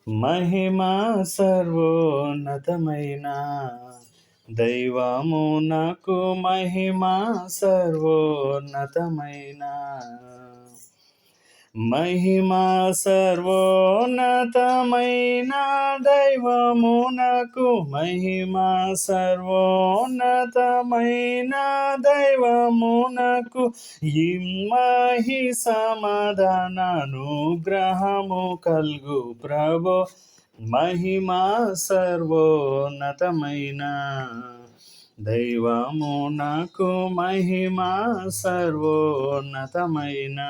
మహిమా సర్వోన్నతమైన దైవమునకు మహిమా సర్వోన్నతమైన మహిమా సర్వోన్నతమైన దైవమునకు మహిమా సర్వోన్నతమైన దైవమునకు ఇమ్మహి సమాధానానుగ్రహము కల్గు ప్రభో మహిమా సర్వోన్నతమైన దైవమునకు మహిమా సర్వోన్నతమైన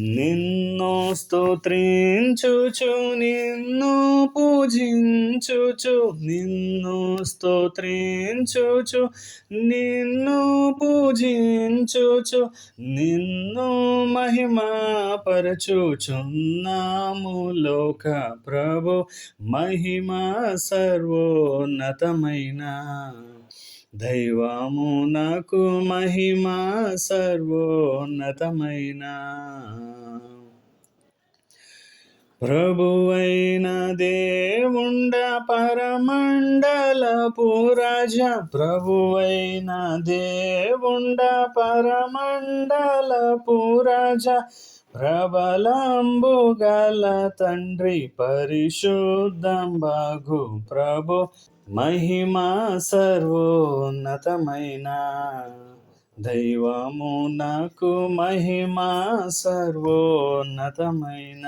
నిన్ను స్తోత్రించుచు నిన్ను పూజించుచు నిన్ను స్తోత్రించుచు నిన్ను పూజించుచు నిన్ను మహిమపరచుచున్నాము లోక ప్రభు మహిమ సర్వోన్నతమైన దైవమునకు మహిమా సర్వోన్నతమైన ప్రభువైన దేవుండ పరమండలపు రాజా ప్రభువైన దేవుండ పరమండలపు రాజా ప్రబలంబు గల తండ్రి పరిశుద్ధం బాగు ప్రభు మహిమా సర్వోన్నతమైన దైవమునకు మహిమా సర్వోన్నతమైన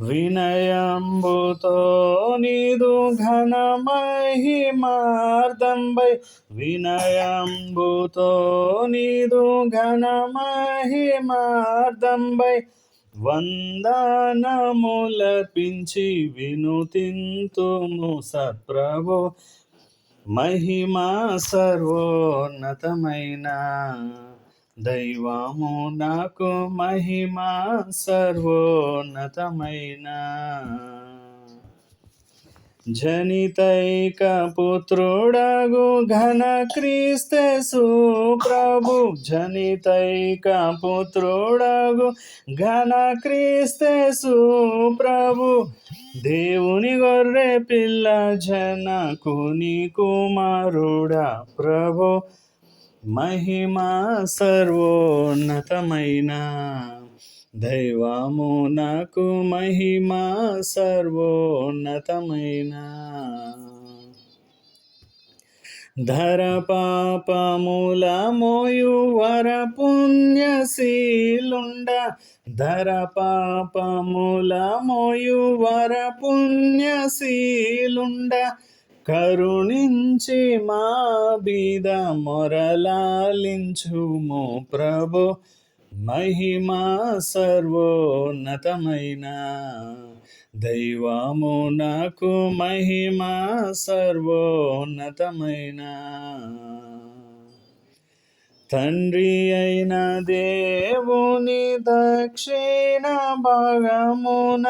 వినయంబుతో నీదు ఘన మహిమార్థంబై వినయంబుతో నీదు ఘన మహిమార్థంబై వందనములర్పించి వినుతింతుము సత్ప్రభో మహిమా సర్వోన్నతమైన దైవమునకు మహిమా సర్వోన్నతమైన జనితైక పుత్రుడగు ఘన క్రీస్తు ప్రభు జనితైక పుత్రుడగు ఘన క్రీస్తు ప్రభు దేవుని గొర్రె పిల్ల జనకుని కుమారుడా ప్రభు మహిమా సర్వోన్నతమైన దైవమునకు మహిమా సర్వోన్నతమైన ధర పాపముల మోయు వర పుణ్యశీలుండ ధర పాపముల మోయు వర పుణ్యశీలుండ కరుణించి మా బీద మొరలాలించుము ప్రభు మహిమా సర్వోన్నతమైన దైవమునకు మహిమా సర్వోన్నతమైన తండ్రి అయిన దేవుని దక్షిణ భాగమున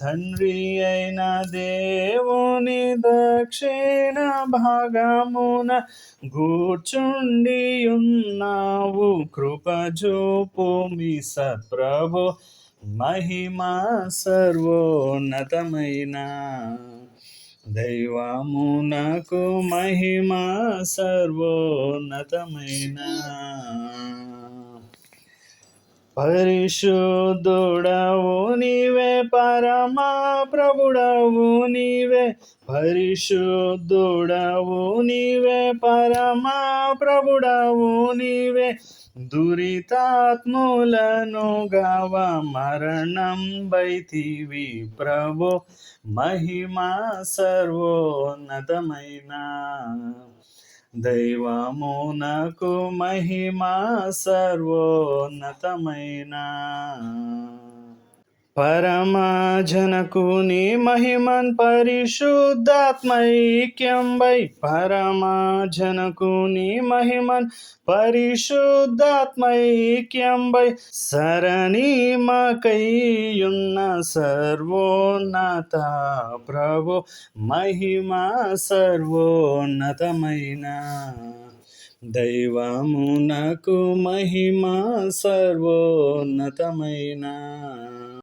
తండ్రి అయిన దేవుని దక్షిణ భాగమున గూర్చుండి ఉన్నావు కృపజూపు మీ సత్ప్రభు మహిమా సర్వోన్నతమైన దైవమునకు మహిమా సర్వోన్నతమైన పరిశుద్ధుడవు నీవే పరమా ప్రభుడవు నీవే పరిశుద్ధుడవు నీవే పరమా ప్రభుడవు నీవే దురితాత్ములను గవ మరణం బైతివి ప్రభు మహిమా సర్వోన్నతమైన దైవమునకు మహిమా సర్వోన్నతమైన పరమాజనకుని మహిమన్ పరిశుద్ధాత్మైక్యంబై పరమాజనకుని మహిమన్ పరిశుద్ధాత్మైక్యంబై సరణీమకైయున్న సర్వోన్నత ప్రభు మహిమా సర్వోన్నతమైన దైవమునకు మహిమ సర్వోన్నతమైన